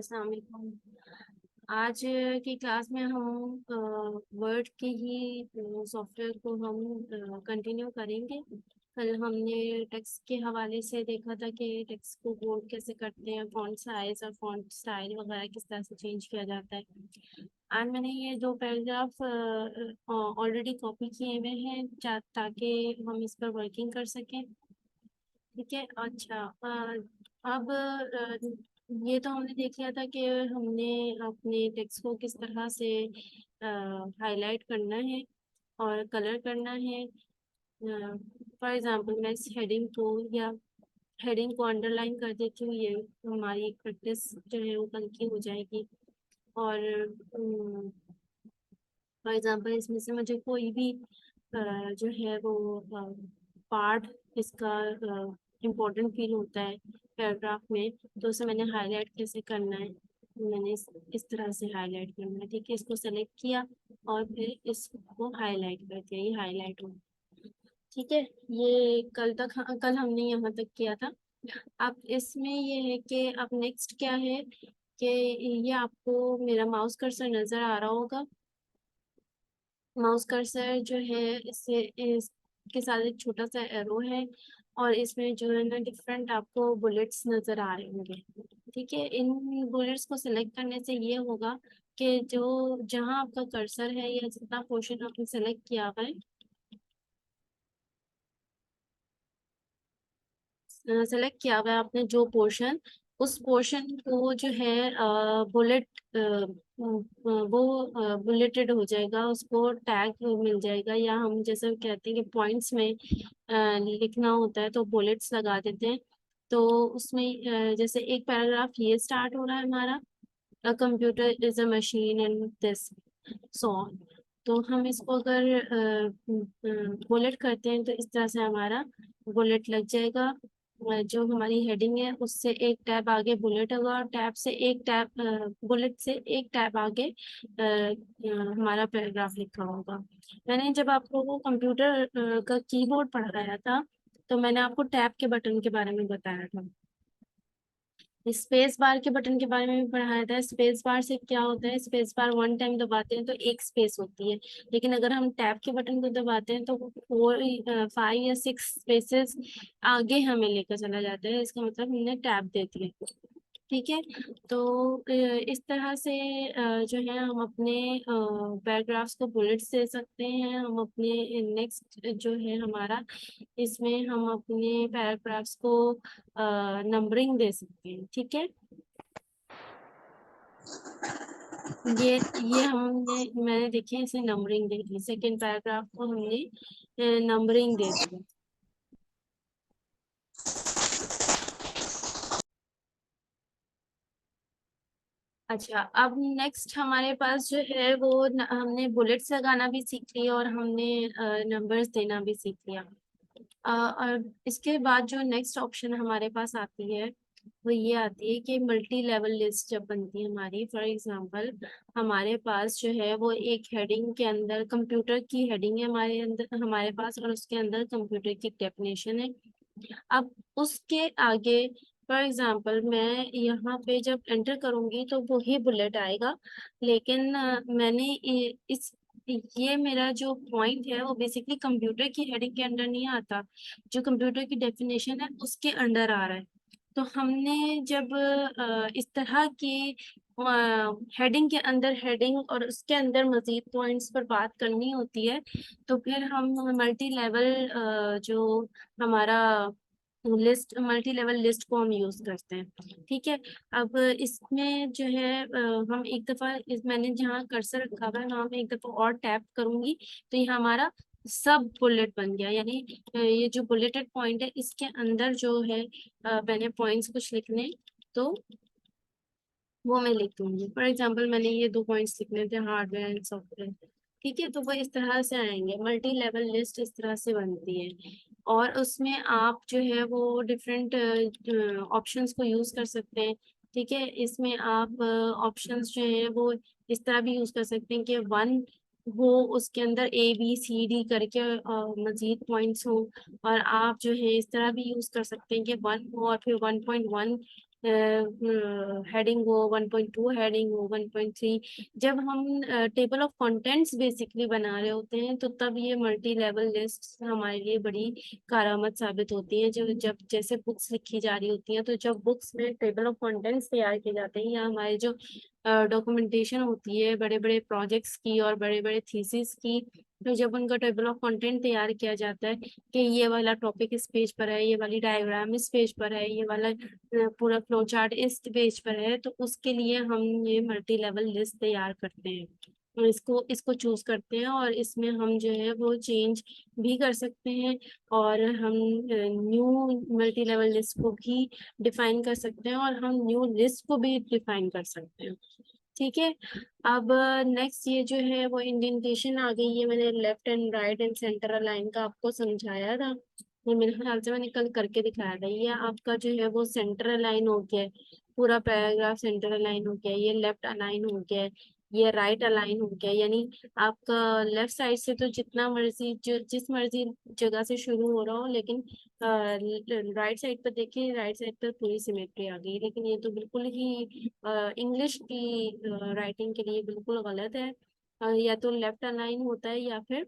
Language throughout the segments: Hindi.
अस्सलाम वालेकुम। आज की क्लास में हम वर्ड के ही सॉफ्टवेयर को हम कंटिन्यू करेंगे। कल हमने टेक्स्ट के हवाले से देखा था कि टेक्स्ट को बोल्ड कैसे करते हैं, फॉन्ट साइज और फॉन्ट स्टाइल वगैरह किस तरह से चेंज किया जाता है। आज मैंने ये दो पैराग्राफ ऑलरेडी कॉपी किए हुए हैं ताकि हम इस पर वर्किंग कर सकें। ठीक है। अच्छा, अब ये तो हमने देख लिया था कि हमने अपने टेक्स्ट को किस तरह से हाईलाइट करना है और कलर करना है। फॉर एग्जांपल मैं इस हेडिंग को या हेडिंग को अंडरलाइन कर देती हूँ। ये हमारी एक प्रैक्टिस जो है वो कल की हो जाएगी। और फॉर एग्जांपल इसमें से मुझे कोई भी जो है वो पार्ट इसका इम्पोर्टेंट फील होता है पैराग्राफ में, तो उसे मैंने हाईलाइट कैसे करना है। मैंने इस तरह से हाईलाइट करना है। ठीक है, इसको सेलेक्ट किया और फिर इसको हाईलाइट कर दिया, ये हाईलाइट हो। ठीक है, ये कल हमने यहाँ तक किया था। अब इसमें ये है कि अब नेक्स्ट क्या है कि ये आपको मेरा माउस कर्सर नजर आ रहा होगा। माउस कर्सर जो है इससे इसके साथ एक छोटा सा एरो है और इसमें जो है ना डिफरेंट आपको बुलेट्स नजर आ रहे होंगे। ठीक है, इन बुलेट्स को सिलेक्ट करने से ये होगा कि जो जहां आपका कर्सर है या जितना पोर्शन आपने सेलेक्ट किया हुआ है, सेलेक्ट किया हुआ है आपने जो पोर्शन, उस पोर्शन को जो है बुलेट वो बुलेटेड हो जाएगा, उसको टैग मिल जाएगा। या हम जैसे कहते हैं कि पॉइंट्स में लिखना होता है तो बुलेट्स लगा देते हैं। तो उसमें जैसे एक पैराग्राफ ये स्टार्ट हो रहा है हमारा, a computer is a machine and this so on. तो हम इसको अगर बुलेट करते हैं तो इस तरह से हमारा बुलेट लग जाएगा। जो हमारी हेडिंग है उससे एक टैब आगे बुलेट होगा और टैब से एक टैब बुलेट से एक टैब आगे हमारा पैराग्राफ लिखा होगा। मैंने जब आपको वो कंप्यूटर का कीबोर्ड पढ़ाया था तो मैंने आपको टैब के बटन के बारे में बताया था। स्पेस बार के बटन के बारे में भी पढ़ाया था। स्पेस बार से क्या होता है, स्पेस बार वन टाइम दबाते हैं तो एक स्पेस होती है, लेकिन अगर हम टैब के बटन को दबाते हैं तो वो 4 5 या 6 स्पेसेस आगे हमें लेकर चला जाता है। इसका मतलब हमने टैब दे दिया। ठीक है, तो इस तरह से जो है हम अपने पैराग्राफ्स को बुलेट्स दे सकते हैं। हम अपने नेक्स्ट जो है हमारा, इसमें हम अपने पैराग्राफ्स को नंबरिंग दे सकते हैं। ठीक है, ये मैंने देखिए इसे नंबरिंग दे दी, सेकेंड पैराग्राफ को हमने नंबरिंग दे दी। अच्छा, अब नेक्स्ट हमारे पास जो है वो हमने बुलेट्स लगाना भी सीख लिया और हमने नंबर्स देना भी सीख लिया। और इसके बाद जो नेक्स्ट ऑप्शन हमारे पास आती है वो ये आती है कि मल्टी लेवल लिस्ट जब बनती है हमारी। फॉर एग्जांपल हमारे पास जो है वो एक हेडिंग के अंदर कंप्यूटर की हेडिंग है हमारे अंदर हमारे पास, और उसके अंदर कंप्यूटर की डेफिनेशन है। अब उसके आगे फॉर एग्जांपल मैं यहाँ पे जब एंटर करूंगी तो वो ही बुलेट आएगा, लेकिन मैंने ये मेरा जो पॉइंट है वो बेसिकली कंप्यूटर की हेडिंग के अंडर नहीं आता, जो कंप्यूटर की डेफिनेशन है उसके अंडर आ रहा है। तो हमने जब इस तरह की हेडिंग के अंदर हेडिंग और उसके अंदर मजीद पॉइंट्स पर बात करनी होती है, तो फिर हम मल्टी लेवल जो हमारा मल्टी लेवल लिस्ट को हम यूज करते हैं। ठीक है, अब इसमें जो है हम एक दफा मैंने जहाँ कर्सर रखा हुआ है वहां मैं एक दफा और टैप करूंगी तो ये हमारा सब बुलेट बन गया। यानी ये जो बुलेटेड पॉइंट है इसके अंदर जो है मैंने पॉइंट्स कुछ लिखने, तो वो मैं लिख दूंगी। फॉर एग्जाम्पल मैंने ये 2 पॉइंट्स लिखने थे, हार्डवेयर एंड सॉफ्टवेयर। ठीक है, तो वो इस तरह से आएंगे, मल्टी लेवल लिस्ट इस तरह से बनती है। और उसमें आप जो है वो डिफरेंट ऑप्शंस को यूज कर सकते हैं। ठीक है, इसमें आप ऑप्शंस जो है वो इस तरह भी यूज कर सकते हैं कि वन हो, उसके अंदर ABCD करके मजीद पॉइंट्स हो। और आप जो है इस तरह भी यूज कर सकते हैं कि वन हो और फिर 1.1 हेडिंग हो, 1.2 हेडिंग हो, 1.3, जब हम टेबल ऑफ कंटेंट्स बेसिकली बना रहे होते हैं तो तब ये मल्टी लेवल लिस्ट हमारे लिए बड़ी कारआमद साबित होती है। जो जब जैसे बुक्स लिखी जा रही होती हैं, तो जब बुक्स में टेबल ऑफ कंटेंट्स तैयार किए जाते हैं, या हमारे जो डॉक्यूमेंटेशन होती है बड़े बड़े प्रोजेक्ट्स की और बड़े बड़े थीसिस की, तो जब उनका टेबल ऑफ कंटेंट तैयार किया जाता है कि ये वाला टॉपिक इस पेज पर है, ये वाली डायग्राम इस पेज पर है, ये वाला पूरा फ्लो चार्ट इस पेज पर है, तो उसके लिए हम ये मल्टी लेवल लिस्ट तैयार करते हैं। और इसको चूज करते हैं, और इसमें हम जो है वो चेंज भी कर सकते हैं, और हम न्यू मल्टी लेवल लिस्ट को भी डिफाइन कर सकते हैं, और हम न्यू लिस्ट को भी डिफाइन कर सकते हैं। ठीक है। अब नेक्स्ट ये जो है वो इंडेंटेशन आ गई है। मैंने left and right and centre align का आपको समझाया था, ये मेरे ख्याल से मैंने कल करके दिखाया था। ये आपका जो है वो सेंटर अलाइन हो गया है, पूरा पैराग्राफ सेंटर अलाइन हो गया है, ये लेफ्ट अलाइन हो गया है, ये राइट अलाइन हो गया है। यानी आपका लेफ्ट साइड से तो जितना मर्जी जो जिस मर्जी जगह से शुरू हो रहा हो, लेकिन राइट साइड पर देखिए, राइट साइड पर पूरी सिमेट्री आ गई। लेकिन ये तो बिल्कुल ही इंग्लिश की राइटिंग के लिए बिल्कुल गलत है। या तो लेफ्ट अलाइन होता है या फिर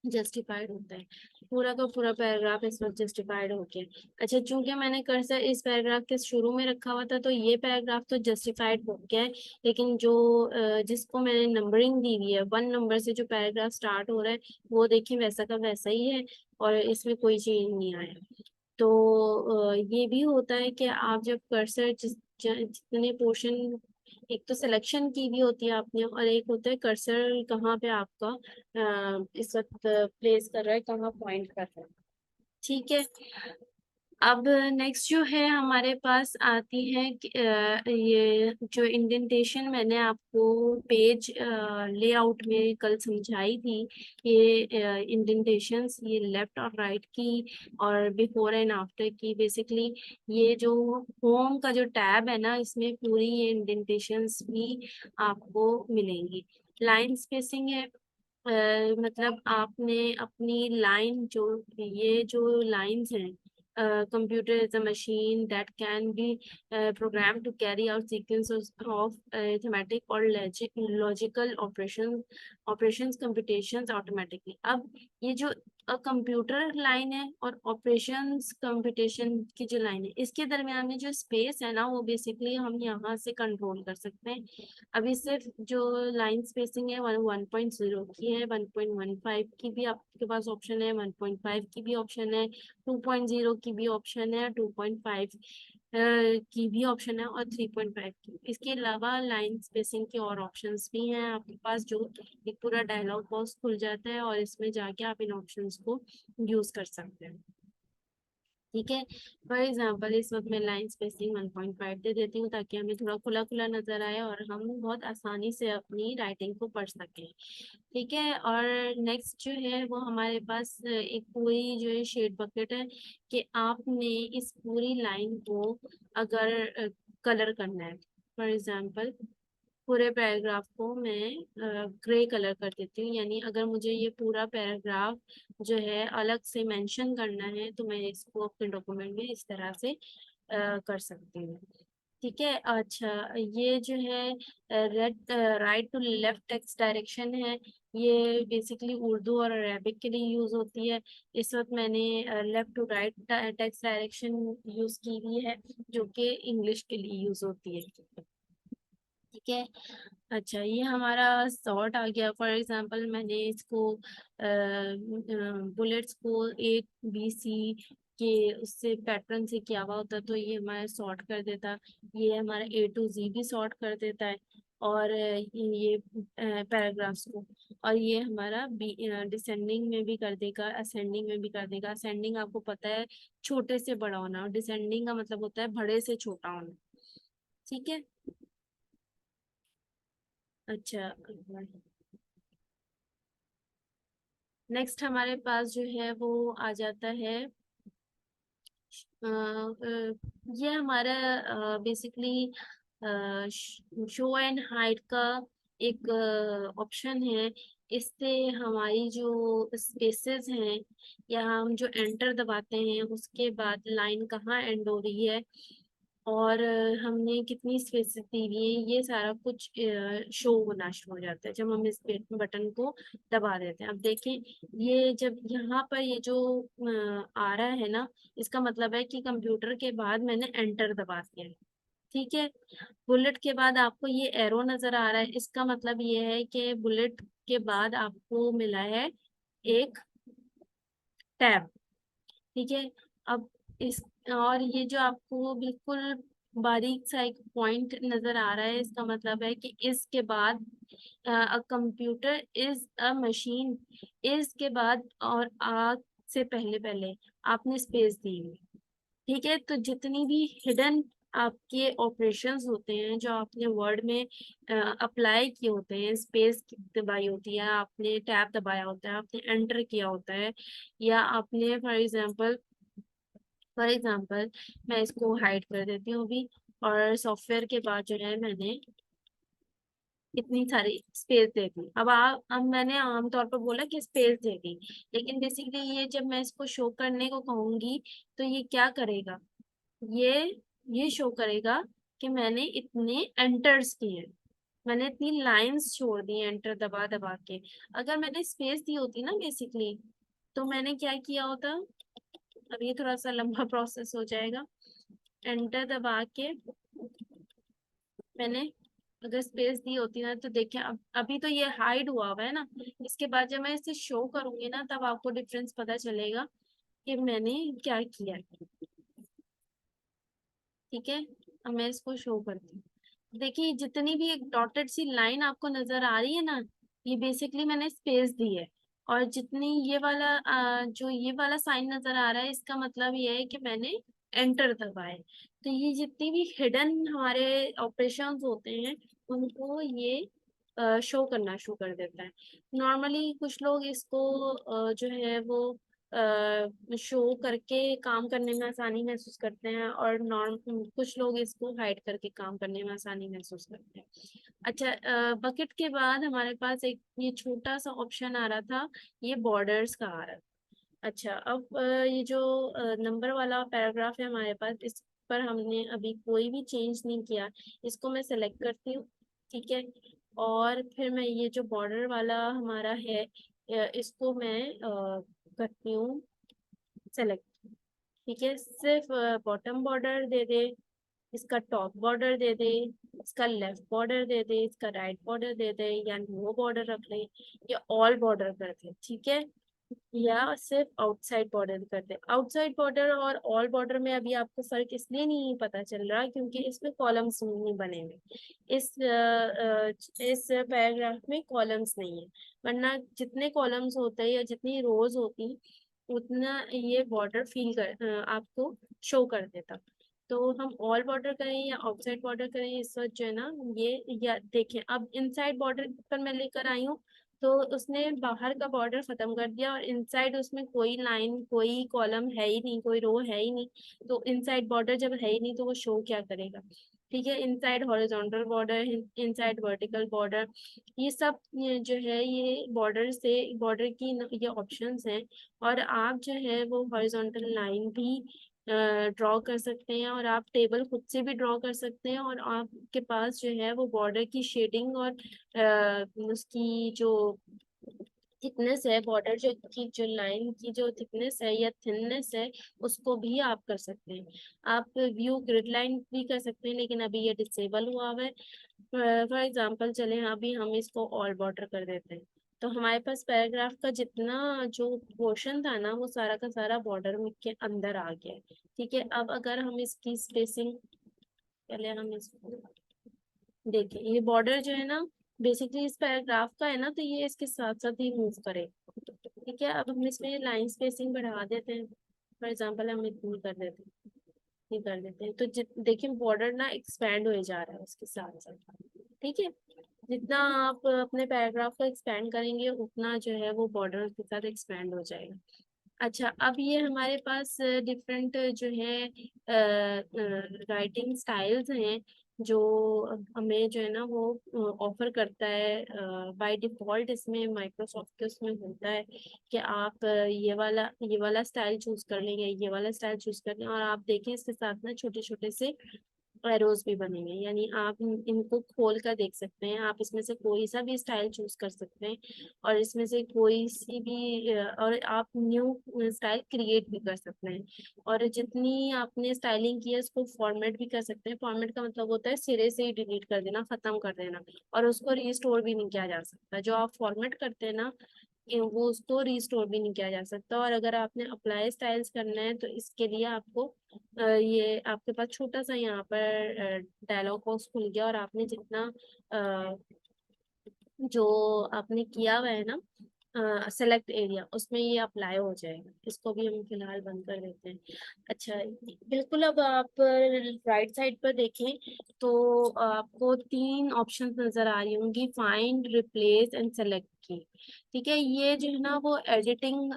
जस्टिफाइड होता है। पूरा का पूरा पैराग्राफ इस वक्त जस्टिफाइड हो गया। अच्छा, चूंकि मैंने कर्सर इस पैराग्राफ के शुरू में रखा हुआ था, तो ये पैराग्राफ तो जस्टिफाइड हो गया है, लेकिन जो जिसको मैंने नंबरिंग दी हुई है, 1 नंबर से जो पैराग्राफ स्टार्ट हो रहा है, वो देखिए वैसा का वैसा ही है, और इसमें कोई चेंज नहीं आया। तो ये भी होता है कि आप जब कर्सर जितने पोर्शन, एक तो सिलेक्शन की भी होती है आपने, और एक होता है कर्सर कहाँ पे आपका इस वक्त प्लेस कर रहा है, कहाँ पॉइंट कर रहा है। ठीक है। अब नेक्स्ट जो है हमारे पास आती है ये जो इंडेंटेशन मैंने आपको पेज लेआउट में कल समझाई थी। ये इंडेंटेशंस, ये लेफ्ट और राइट की और बिफोर एंड आफ्टर की, बेसिकली ये जो होम का जो टैब है ना, इसमें पूरी ये इंडेंटेशंस भी आपको मिलेंगी। लाइन स्पेसिंग है, मतलब आपने अपनी लाइन जो, ये जो लाइंस हैं, computer is a machine that can be programmed to carry out sequences of arithmetic or logical operations computations automatically। अब ये जो कंप्यूटर लाइन है और ऑपरेशंस कंप्यूटेशन की जो लाइन है, इसके दरमियान में जो स्पेस है ना, वो बेसिकली हम यहाँ से कंट्रोल कर सकते हैं। अभी सिर्फ जो लाइन स्पेसिंग है 1.0 की है, 1.15 की भी आपके पास ऑप्शन है, 1.5 की भी ऑप्शन है, 2.0 की भी ऑप्शन है, 2.5 की भी ऑप्शन है, और 3.5 की। इसके अलावा लाइन स्पेसिंग के और ऑप्शंस भी हैं आपके पास, जो एक पूरा डायलॉग बॉक्स खुल जाता है, और इसमें जाके आप इन ऑप्शंस को यूज कर सकते हैं। ठीक है। फॉर एग्जाम्पल इस वक्त मैं लाइन स्पेसिंग 1.5 दे देती हूँ, ताकि हमें थोड़ा खुला खुला नजर आए और हम बहुत आसानी से अपनी राइटिंग को पढ़ सकें। ठीक है। और नेक्स्ट जो है वो हमारे पास एक पूरी जो है शेड बकेट है, कि आपने इस पूरी लाइन को अगर कलर करना है। फॉर एग्जाम्पल पूरे पैराग्राफ को मैं ग्रे कलर कर देती हूँ, यानी अगर मुझे ये पूरा पैराग्राफ जो है अलग से मेंशन करना है, तो मैं इसको अपने डॉक्यूमेंट में इस तरह से कर सकती हूँ। ठीक है। अच्छा, ये जो है read right to left text direction है, ये बेसिकली उर्दू और अरेबिक के लिए यूज होती है। इस वक्त मैंने left to right text direction use की हुई है, जो कि इंग्लिश के लिए यूज होती है। ठीक है। अच्छा, ये हमारा सॉर्ट आ गया। फॉर एग्जांपल मैंने इसको बुलेट्स को A B C के उससे पैटर्न से किया हुआ होता, तो ये हमारा सॉर्ट कर देता। ये हमारा A to Z भी सॉर्ट कर देता है, और ये पैराग्राफ्स को, और ये हमारा बी डिसेंडिंग में भी कर देगा, असेंडिंग में भी कर देगा। असेंडिंग आपको पता है छोटे से बड़ा होना, और डिसेंडिंग का मतलब होता है बड़े से छोटा होना। ठीक है। अच्छा, नेक्स्ट हमारे पास जो है वो आ जाता है ये हमारा बेसिकली शो एंड हाइड का एक ऑप्शन है। इससे हमारी जो स्पेसेस हैं, या हम जो एंटर दबाते हैं उसके बाद लाइन कहाँ एंड हो रही है, और हमने कितनी स्पेस दी हुई है, ये सारा कुछ शो होना शुरू हो जाता है जब हम इस बटन को दबा देते हैं। अब देखें, ये जब यहाँ पर ये जो आ रहा है ना, इसका मतलब है कि कंप्यूटर के बाद मैंने एंटर दबा दिया है। ठीक है। बुलेट के बाद आपको ये एरो नजर आ रहा है, इसका मतलब ये है कि बुलेट के बाद आपको मिला है एक टैब। ठीक है। अब इस और ये जो आपको बिल्कुल बारीक सा एक पॉइंट नजर आ रहा है, इसका मतलब है कि इसके बाद a computer is a machine, इसके बाद और आज से पहले पहले आपने स्पेस दी हुई। ठीक है। तो जितनी भी हिडन आपके ऑपरेशंस होते हैं जो आपने वर्ड में अप्लाई किए होते हैं, स्पेस दबाई होती है, आपने टैब दबाया होता है, आपने एंटर किया होता है, या आपने फॉर एग्जांपल मैं इसको हाइड कर देती हूँ अभी। और सॉफ्टवेयर के बाद जो है मैंने इतनी सारी स्पेस दे दी। अब मैंने आमतौर पर बोला कि स्पेस दे दी, लेकिन बेसिकली ये जब मैं इसको शो करने को कहूंगी तो ये क्या करेगा, ये ये शो करेगा कि मैंने इतने एंटर्स किए हैं, मैंने इतनी लाइंस छोड़ दी एंटर दबा दबा के। अगर मैंने स्पेस दी होती ना बेसिकली, तो मैंने क्या किया होता। अब ये थोड़ा सा लंबा प्रोसेस हो जाएगा। एंटर दबा के मैंने अगर स्पेस दी होती ना, तो देखिए अब अभी तो ये हाइड हुआ है ना, इसके बाद जब मैं इसे शो करूंगी ना, तब आपको डिफरेंस पता चलेगा कि मैंने क्या किया है। ठीक है। अब मैं इसको शो करती हूँ। देखिए जितनी भी एक डॉटेड सी लाइन आपको नजर आ रही है ना, ये बेसिकली मैंने स्पेस दी है। और जितनी ये वाला जो ये वाला साइन नजर आ रहा है, इसका मतलब ये है कि मैंने एंटर दबाया। तो ये जितनी भी हिडन हमारे ऑपरेशंस होते हैं, उनको ये शो करना शुरू कर देता है। नॉर्मली कुछ लोग इसको जो है वो शो करके काम करने में आसानी महसूस करते हैं, और नॉर्म कुछ लोग इसको हाइड करके काम करने में आसानी महसूस करते हैं। अच्छा, बकेट के बाद हमारे पास एक ये छोटा सा ऑप्शन आ रहा था, ये बॉर्डर्स का आ रहा था। अच्छा, अब ये जो नंबर वाला पैराग्राफ है हमारे पास, इस पर हमने अभी कोई भी चेंज नहीं किया। इसको मैं सेलेक्ट करती हूँ। ठीक है। और फिर मैं ये जो बॉर्डर वाला हमारा है, इसको मैं करती हूँ सेलेक्ट। ठीक है। सिर्फ बॉटम बॉर्डर दे दे, इसका टॉप बॉर्डर दे दे, इसका लेफ्ट बॉर्डर दे दे, इसका राइट बॉर्डर दे दे, या नो बॉर्डर रख ले, या ऑल बॉर्डर कर दे। ठीक है। या सिर्फ आउटसाइड बॉर्डर कर दे। आउटसाइड बॉर्डर और ऑल बॉर्डर में अभी आपको फर्क इसलिए नहीं पता चल रहा क्योंकि इसमें कॉलम्स नहीं बने हुए। इस पैराग्राफ में कॉलम्स नहीं है, वरना जितने कॉलम्स होते हैं या जितनी रोज होती उतना ये बॉर्डर आपको शो कर देता। तो हम ऑल बॉर्डर करें या आउटसाइड बॉर्डर करें, इस वक्त जो है ना, ये या देखें अब इनसाइड बॉर्डर पर मैं लेकर आई हूँ, तो उसने बाहर का बॉर्डर खत्म कर दिया, और इनसाइड उसमें कोई लाइन कोई कॉलम है ही नहीं, कोई रो है ही नहीं। तो इनसाइड बॉर्डर जब है ही नहीं तो वो शो क्या करेगा। ठीक है। Inside horizontal border, inside vertical border, ये सब ये जो है ये बॉर्डर की ये ऑप्शंस हैं। और आप जो है वो हॉरिजॉन्टल लाइन भी ड्रॉ कर सकते हैं, और आप टेबल खुद से भी ड्रॉ कर सकते हैं, और आपके पास जो है वो बॉर्डर की शेडिंग और उसकी जो थिकनेस है, बॉर्डर जो लाइन की जो थिकनेस है या थिननेस है, उसको भी आप कर सकते हैं। आप व्यू ग्रिड लाइन भी कर सकते हैं, लेकिन अभी ये डिसेबल हुआ हुआ है। फॉर एग्जांपल चले अभी हम इसको ऑल बॉर्डर कर देते हैं, तो हमारे पास पैराग्राफ का जितना जो पोर्शन था ना, वो सारा का सारा बॉर्डर के अंदर आ गया है। ठीक है। अब अगर हम इसकी स्पेसिंग, पहले हम इसको देखें, ये बॉर्डर जो है ना बेसिकली इस पैराग्राफ का है ना, तो ये इसके साथ साथ ही मूव करे। ठीक है। अब हम इसमें लाइन स्पेसिंग बढ़ा देते हैं, फॉर एग्जांपल हम इतनी कर देते हैं, इतनी कर देते हैं, तो देखिए बॉर्डर ना एक्सपैंड हो जा रहा है उसके साथ साथ। ठीक है। जितना आप अपने पैराग्राफ को एक्सपैंड करेंगे, उतना जो है वो बॉर्डर के साथ एक्सपैंड हो जाएगा। अच्छा, अब ये हमारे पास डिफरेंट जो है राइटिंग स्टाइल्स हैं, जो हमें जो है ना वो ऑफर करता है बाय डिफॉल्ट। इसमें माइक्रोसॉफ्ट के उसमें होता है कि आप ये वाला स्टाइल चूज कर लेंगे, ये वाला स्टाइल चूज कर लें, और आप देखें इसके साथ ना छोटे छोटे से एरोज भी बनेंगे, यानी आप इनको खोल कर देख सकते हैं। आप इसमें से कोई सा भी स्टाइल चूज कर सकते हैं, और इसमें से कोई सी भी और आप न्यू स्टाइल क्रिएट भी कर सकते हैं। और जितनी आपने स्टाइलिंग की है उसको फॉर्मेट भी कर सकते हैं। फॉर्मेट का मतलब होता है सिरे से ही डिलीट कर देना, खत्म कर देना, और उसको रिस्टोर भी नहीं किया जा सकता। जो आप फॉर्मेट करते हैं ना, वो उसको रिस्टोर भी नहीं किया जा सकता। और अगर आपने अप्लाई स्टाइल्स करना है तो इसके लिए आपको ये आपके पास छोटा सा यहाँ पर डायलॉग बॉक्स खुल गया, और आपने जितना अ, जो आपने किया हुआ है ना सेलेक्ट एरिया, उसमें ये अप्लाई हो जाएगा। इसको भी हम फिलहाल बंद कर देते हैं। अच्छा, बिल्कुल। अब आप राइट साइड पर देखें तो आपको तीन ऑप्शन नजर आ रही होंगी, फाइंड, रिप्लेस एंड सेलेक्ट की। ठीक है, ये जो है ना वो एडिटिंग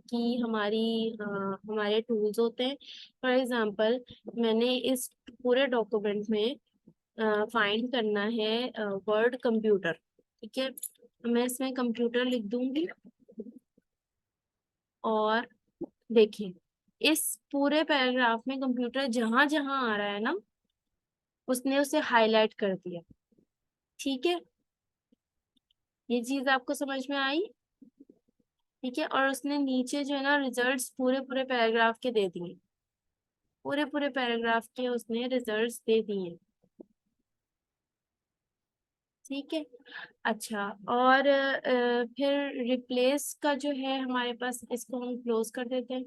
की हमारे टूल्स होते हैं। फॉर एग्जांपल, मैंने इस पूरे डॉक्यूमेंट में फाइंड करना है वर्ड कंप्यूटर। ठीक है, मैं इसमें कंप्यूटर लिख दूंगी, और देखिए इस पूरे पैराग्राफ में कंप्यूटर जहां जहां आ रहा है ना, उसने उसे हाईलाइट कर दिया। ठीक है, ये चीज आपको समझ में आई? ठीक है, और उसने नीचे जो है ना रिजल्ट्स पूरे पूरे पैराग्राफ के दे दिए। पूरे पूरे पैराग्राफ के उसने रिजल्ट्स दे दिए। ठीक है। अच्छा, और फिर रिप्लेस का जो है हमारे पास, इसको हम क्लोज कर देते हैं।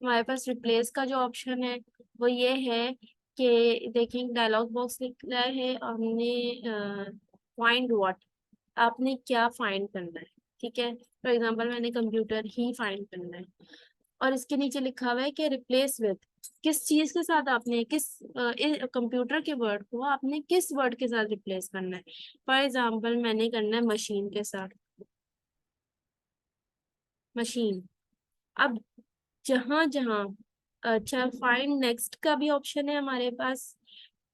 हमारे पास रिप्लेस का जो ऑप्शन है वो ये है कि देखिए डायलॉग बॉक्स लिख रहा है, हमने फाइंड व्हाट, आपने क्या फाइंड करना है। ठीक है, फॉर एग्जांपल मैंने कंप्यूटर ही फाइंड करना है, और इसके नीचे लिखा हुआ है कि रिप्लेस विद, किस चीज के साथ आपने किस कंप्यूटर के वर्ड को आपने किस वर्ड के साथ रिप्लेस करना है। फॉर एग्जांपल मैंने करना है मशीन के साथ, मशीन। अब जहां जहां, अच्छा, फाइंड नेक्स्ट का भी ऑप्शन है हमारे पास,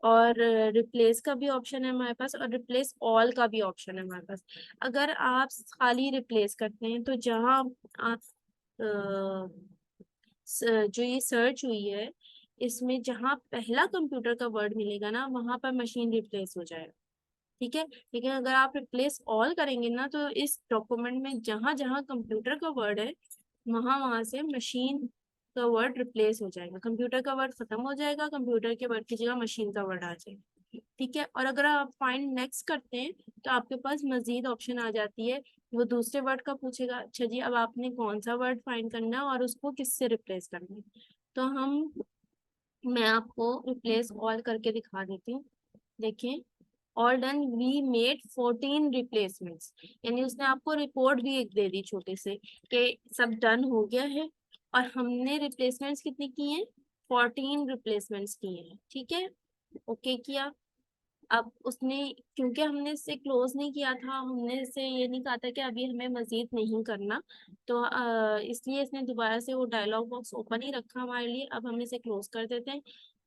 और रिप्लेस का भी ऑप्शन है हमारे पास, और रिप्लेस ऑल का भी ऑप्शन है हमारे पास। अगर आप खाली रिप्लेस करते हैं तो जहां आप जो ये सर्च हुई है, इसमें जहां पहला कंप्यूटर का वर्ड मिलेगा ना, वहां पर मशीन रिप्लेस हो जाएगा। ठीक है, लेकिन अगर आप रिप्लेस ऑल करेंगे ना, तो इस डॉक्यूमेंट में जहां जहां कंप्यूटर का वर्ड है, वहां वहां से मशीन का वर्ड रिप्लेस हो जाएगा। कंप्यूटर का वर्ड खत्म हो जाएगा, कंप्यूटर के वर्ड की जगह मशीन का वर्ड आ जाएगा। ठीक है, और अगर आप फाइंड नेक्स्ट करते हैं तो आपके पास मजीद ऑप्शन आ जाती है। वो दूसरे वर्ड का पूछेगा, अच्छा जी अब आपने कौन सा वर्ड फाइंड करना है और उसको किससे रिप्लेस करना है। तो मैं आपको रिप्लेस ऑल करके दिखा देती हूँ। देखिए, all done, we made 14 replacements, यानी उसने आपको रिपोर्ट भी एक दे दी छोटे से कि सब डन हो गया है, और हमने रिप्लेसमेंट्स कितनी की हैं, 14 रिप्लेसमेंट्स की हैं। ठीक है, ओके किया। अब उसने, क्योंकि हमने इसे क्लोज नहीं किया था, हमने इसे ये नहीं कहा था कि अभी हमें मजीद नहीं करना, तो इसलिए इसने दोबारा से वो डायलॉग बॉक्स ओपन ही रखा हमारे लिए। अब हम इसे क्लोज कर देते हैं,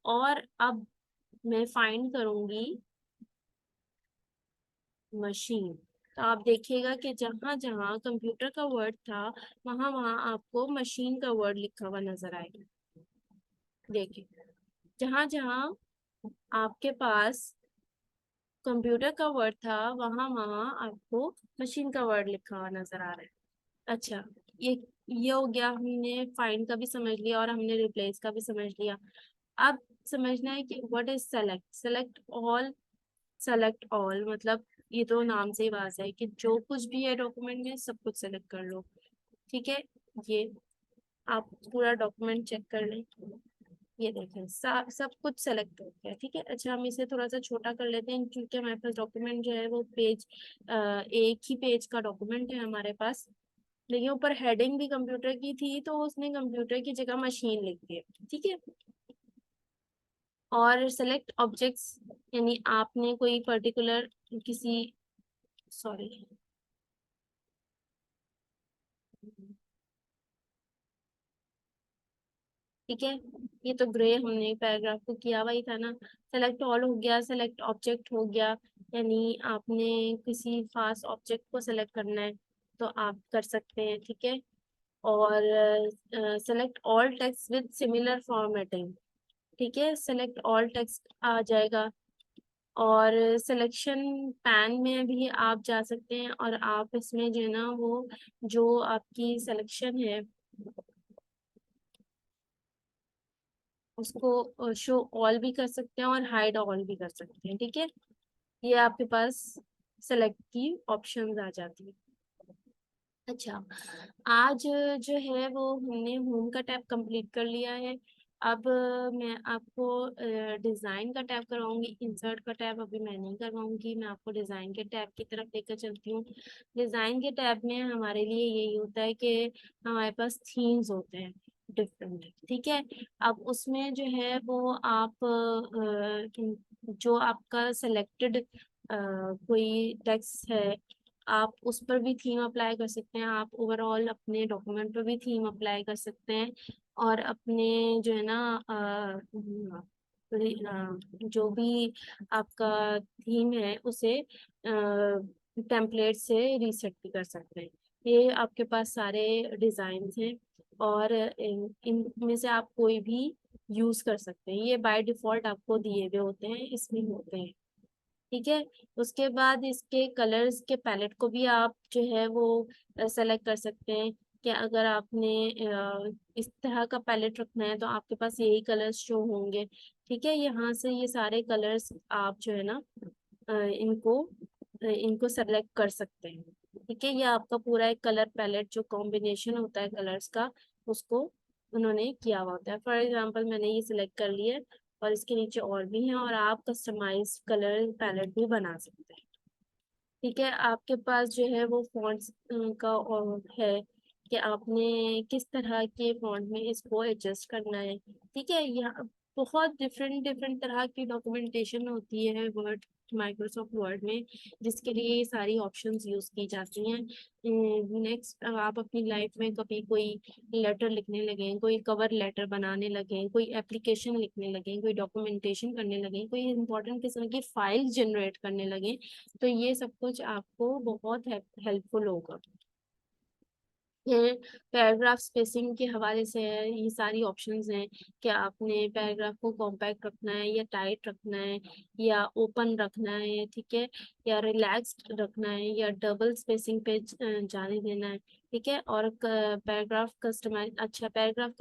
और अब मैं फाइंड करूंगी मशीन। तो आप देखिएगा कि जहां जहां कंप्यूटर का वर्ड था, वहां वहां आपको मशीन का वर्ड लिखा हुआ नजर आएगा। देखिए, जहां जहां आपके पास कंप्यूटर का वर्ड था, वहां वहां आपको मशीन का वर्ड लिखा हुआ नजर आ रहा है। अच्छा, ये ये हो गया, हमने फाइंड का भी समझ लिया और हमने रिप्लेस का भी समझ लिया। अब समझना है कि what is select, select all. Select all मतलब ये तो नाम से ही वाज़ है कि जो कुछ भी है डॉक्यूमेंट में सब कुछ सेलेक्ट कर लो। ठीक है, ये आप पूरा डॉक्यूमेंट चेक कर लें। ये देखें, सब कुछ सेलेक्ट हो गया। ठीक है, अच्छा हम इसे थोड़ा सा छोटा कर लेते हैं, क्योंकि हमारे पास डॉक्यूमेंट जो है वो पेज एक ही पेज का डॉक्यूमेंट है हमारे पास। लेकिन ऊपर हेडिंग भी कंप्यूटर की थी, तो उसने कंप्यूटर की जगह मशीन लिख दिया। ठीक है, और सेलेक्ट ऑब्जेक्ट्स, यानी आपने कोई पर्टिकुलर किसी, सॉरी, ठीक है, ये तो ग्रे हमने पैराग्राफ को किया हुआ ही था ना। सेलेक्ट ऑल हो गया, सेलेक्ट ऑब्जेक्ट हो गया, यानी आपने किसी खास ऑब्जेक्ट को सेलेक्ट करना है तो आप कर सकते हैं। ठीक है, और select all text with similar formatting, ठीक है, सेलेक्ट ऑल टेक्स्ट आ जाएगा। और सिलेक्शन पैन में भी आप जा सकते हैं और आप इसमें जो है ना वो जो आपकी सिलेक्शन है उसको शो ऑल भी कर सकते हैं और हाइड ऑल भी कर सकते हैं। ठीक है, ये आपके पास सेलेक्ट की ऑप्शंस आ जाती है। अच्छा, आज जो है वो हमने होम का टैब कंप्लीट कर लिया है। अब मैं आपको डिज़ाइन का टैब करवाऊंगी, इंसर्ट का टैब अभी मैं नहीं करवाऊंगी, मैं आपको डिज़ाइन के टैब की तरफ लेकर चलती हूँ। डिज़ाइन के टैब में हमारे लिए यही होता है कि हमारे पास थीम्स होते हैं डिफरेंट। ठीक है, अब उसमें जो है वो आप जो आपका सिलेक्टेड कोई टेक्स्ट है आप उस पर भी थीम अप्लाई कर सकते हैं, आप ओवरऑल अपने डॉक्यूमेंट पर भी थीम अप्लाई कर सकते हैं और अपने जो है ना जो भी आपका थीम है उसे टेम्पलेट से रीसेट भी कर सकते हैं। ये आपके पास सारे डिजाइन हैं और इनमें से आप कोई भी यूज कर सकते हैं, ये बाय डिफॉल्ट आपको दिए हुए होते हैं, इसमें होते हैं। ठीक है, उसके बाद इसके कलर्स के पैलेट को भी आप जो है वो सेलेक्ट कर सकते हैं कि अगर आपने इस तरह का पैलेट रखना है तो आपके पास यही कलर्स शो होंगे। ठीक है, यहाँ से ये सारे कलर्स आप जो है ना इनको सेलेक्ट कर सकते हैं। ठीक है, ये आपका पूरा एक कलर पैलेट जो कॉम्बिनेशन होता है कलर्स का उसको उन्होंने किया हुआ होता है। फॉर एग्जांपल मैंने ये सिलेक्ट कर लिया है और इसके नीचे और भी हैं और आप कस्टमाइज कलर पैलेट भी बना सकते हैं। ठीक है, आपके पास जो है वो फॉन्ट्स का और है कि आपने किस तरह के फॉन्ट में इसको एडजस्ट करना है। ठीक है, यहाँ बहुत डिफरेंट डिफरेंट तरह की डॉक्यूमेंटेशन होती है वर्ड माइक्रोसॉफ्ट वर्ड में, जिसके लिए ये सारी ऑप्शंस यूज की जाती हैं। नेक्स्ट, आप अपनी लाइफ में कभी कोई लेटर लिखने लगे, कोई कवर लेटर बनाने लगे, कोई एप्लीकेशन लिखने लगे, कोई डॉक्यूमेंटेशन करने लगे, कोई इंपॉर्टेंट किस्म की फाइल जनरेट करने लगे, तो ये सब कुछ आपको बहुत हेल्पफुल होगा। ये पैराग्राफ स्पेसिंग के हवाले से है, ये सारी ऑप्शंस हैं कि आपने पैराग्राफ को कॉम्पैक्ट रखना है या टाइट रखना है या ओपन रखना है। ठीक है, या रिलैक्स्ड रखना है या डबल स्पेसिंग पे जाने देना है। ठीक है, और पैराग्राफ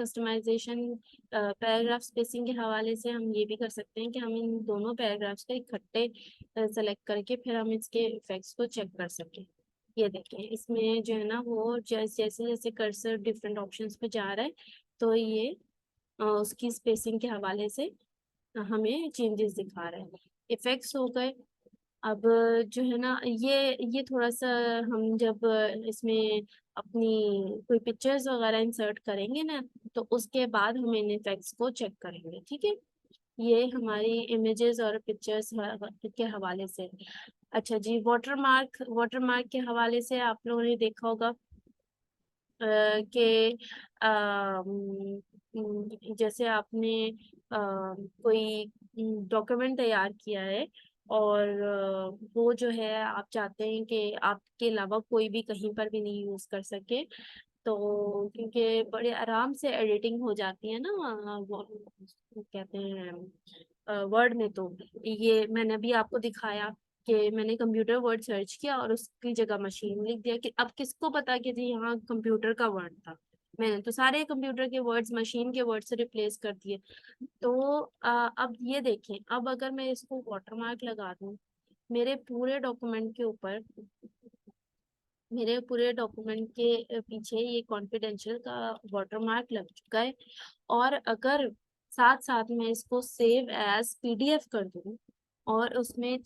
कस्टमाइजेशन पैराग्राफ स्पेसिंग के हवाले से हम ये भी कर सकते हैं कि हम इन दोनों पैराग्राफ्स को इकट्ठे सेलेक्ट करके फिर हम इसके इफेक्ट्स को चेक कर सकें। ये देखिए, इसमें जो है ना वो जैसे जैसे कर्सर डिफरेंट ऑप्शंस पे जा रहा है तो ये उसकी स्पेसिंग के हवाले से हमें चेंजेस दिखा रहा है। इफेक्ट्स हो गए। अब जो है ना ये थोड़ा सा हम जब इसमें अपनी कोई पिक्चर्स वगैरह इंसर्ट करेंगे ना तो उसके बाद हम इन इफेक्ट्स को चेक करेंगे। ठीक है, ये हमारी इमेजेस और पिक्चर्स के हवाले से। अच्छा जी, वाटरमार्क के हवाले से आप लोगों ने देखा होगा कि जैसे आपने कोई डॉक्यूमेंट तैयार किया है और वो जो है आप चाहते हैं कि आपके अलावा कोई भी कहीं पर भी नहीं यूज कर सके, तो क्योंकि बड़े आराम से एडिटिंग हो जाती है ना वो कहते हैं वर्ड में, तो ये मैंने अभी आपको दिखाया कि मैंने कंप्यूटर वर्ड सर्च किया और उसकी जगह मशीन लिख दिया कि अब किसको पता कि जी यहाँ कंप्यूटर का वर्ड था, मैंने तो सारे कंप्यूटर के वर्ड्स मशीन के वर्ड से रिप्लेस कर दिए। तो अब ये देखें, अब अगर मैं इसको वाटरमार्क लगा दूं मेरे पूरे डॉक्यूमेंट के ऊपर, मेरे पूरे डॉक्यूमेंट के पीछे ये कॉन्फिडेंशियल का वाटरमार्क लग चुका है। और अगर साथ साथ में इसको सेव एज पीडीएफ कर दूं और उसमें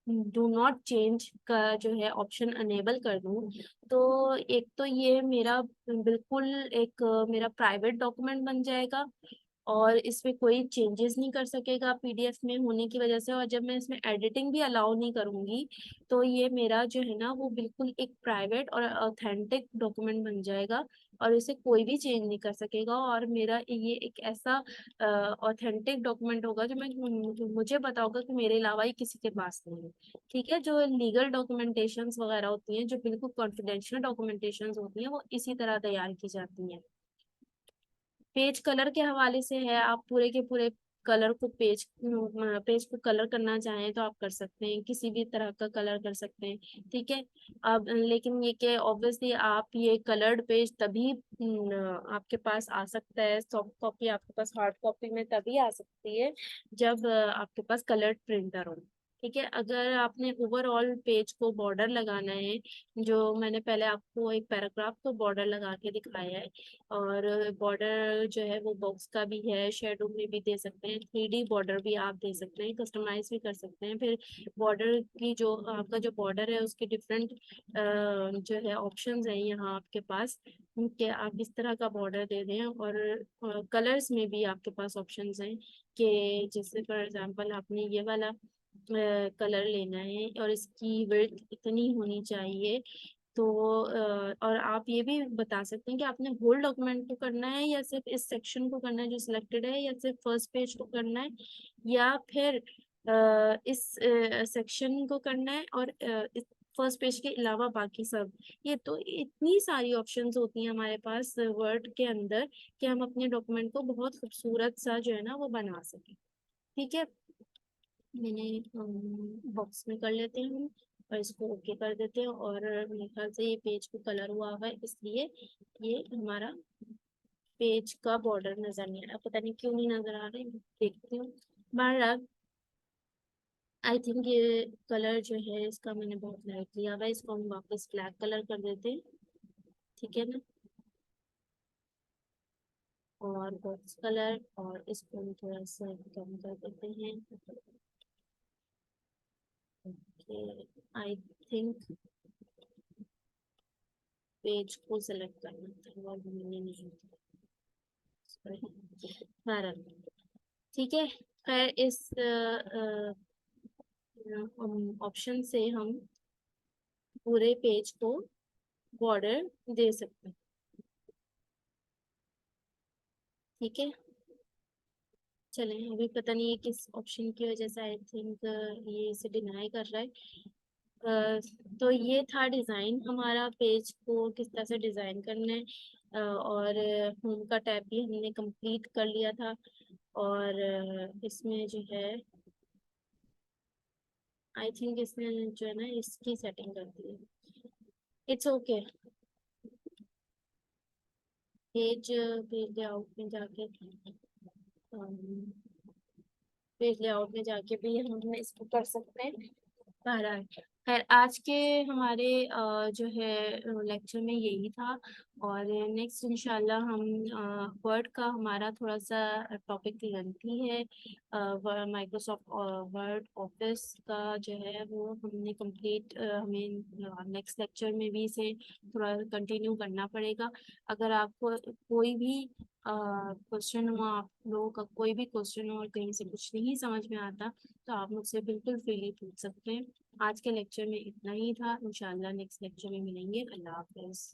डू नॉट चेंज का जो है ऑप्शन अनेबल कर दूं, तो एक तो ये मेरा बिल्कुल एक मेरा प्राइवेट डॉक्यूमेंट बन जाएगा और इसमें कोई चेंजेस नहीं कर सकेगा पीडीएफ में होने की वजह से। और जब मैं इसमें एडिटिंग भी अलाउ नहीं करूंगी तो ये मेरा जो है ना वो बिल्कुल एक प्राइवेट और ऑथेंटिक डॉक्यूमेंट बन जाएगा और इसे कोई भी चेंज नहीं कर सकेगा और मेरा ये एक ऐसा ऑथेंटिक डॉक्यूमेंट होगा जो मुझे पता होगा कि मेरे अलावा ही किसी के पास नहीं है। ठीक है, जो लीगल डॉक्यूमेंटेशंस वगैरह होती हैं जो बिल्कुल कॉन्फिडेंशियल डॉक्यूमेंटेशंस होती हैं वो इसी तरह तैयार की जाती हैं। पेज कलर के हवाले से है, आप पूरे के पूरे कलर को पेज को कलर करना चाहें तो आप कर सकते हैं, किसी भी तरह का कलर कर सकते हैं। ठीक है। अब लेकिन ये कि ऑब्वियसली आप ये कलर्ड पेज तभी आपके पास आ सकता है, सॉफ्ट कॉपी आपके पास हार्ड कॉपी में तभी आ सकती है जब आपके पास कलर्ड प्रिंटर हो। ठीक है। अगर आपने ओवरऑल पेज को बॉर्डर लगाना है, जो मैंने पहले आपको एक पैराग्राफ को बॉर्डर लगा के दिखाया है, और बॉर्डर जो है वो बॉक्स का भी है, शेडो में भी दे सकते हैं, 3D बॉर्डर भी आप दे सकते हैं, कस्टमाइज भी कर सकते हैं। फिर बॉर्डर की जो आपका जो बॉर्डर है उसके डिफरेंट जो है ऑप्शंस हैं यहाँ आपके पास, कि आप इस तरह का बॉर्डर दे दें। और कलर्स में भी आपके पास ऑप्शंस हैं कि जैसे फॉर एग्जांपल आपने ये वाला कलर लेना है और इसकी विड्थ इतनी होनी चाहिए। तो और आप ये भी बता सकते हैं कि आपने होल डॉक्यूमेंट को करना है या सिर्फ इस सेक्शन को करना है जो सिलेक्टेड है, या सिर्फ फर्स्ट पेज को करना है, या फिर इस सेक्शन को करना है और इस फर्स्ट पेज के अलावा बाकी सब। ये तो इतनी सारी ऑप्शंस होती हैं हमारे पास वर्ड के अंदर कि हम अपने डॉक्यूमेंट को बहुत खूबसूरत सा जो है ना वो बना सकें। ठीक है। मैंने बॉक्स में कर लेते हैं हम, और इसको ओके कर देते हैं। और मेरे ख्याल से ये पेज को कलर हुआ हुआ है, इसलिए ये हमारा पेज का बॉर्डर नजर नहीं आ रहा, पता नहीं क्यों नहीं नजर आ रहा है, देखती हूँ। बहरहाल आई थिंक ये कलर जो है इसका मैंने बहुत लाइट लिया हुआ है, इसको हम वापस ब्लैक कलर कर देते हैं। ठीक है ना। और बॉक्स कलर, और इसको हम थोड़ा सा कम कर देते हैं। ओके। आई थिंक पेज को सिलेक्ट करना था और मैंने नहीं किया। ठीक है। खैर इस ऑप्शन से हम पूरे पेज को बॉर्डर दे सकते हैं। ठीक है। चलें, अभी पता नहीं है किस ऑप्शन की वजह से आई थिंक ये इसे डिनाई कर रहा है। तो ये था डिज़ाइन, हमारा पेज को किस तरह से डिज़ाइन करना है। और होम का टैब भी हमने कंप्लीट कर लिया था। और इसमें जो है आई थिंक इसने जो है ना इसकी सेटिंग कर दी है। It's okay. Page page layout में जाके पेज लेआउट में जाके भी हम इसको कर सकते हैं। बहरहाल खैर आज के हमारे जो है लेक्चर में यही था। और नेक्स्ट इंशाल्लाह हम वर्ड का हमारा थोड़ा सा टॉपिक लेंथी है। माइक्रोसॉफ्ट वर्ड ऑफिस का जो है वो हमने कंप्लीट हमें नेक्स्ट लेक्चर में भी इसे थोड़ा कंटिन्यू करना पड़ेगा। अगर आपको कोई भी क्वेश्चन हो, आप लोगों का कोई भी क्वेश्चन हो और कहीं से कुछ नहीं समझ में आता, तो आप मुझसे बिल्कुल फ्रीली पूछ सकते हैं। आज के लेक्चर में इतना ही था, इंशाल्लाह नेक्स्ट लेक्चर में मिलेंगे। अल्लाह हाफिज।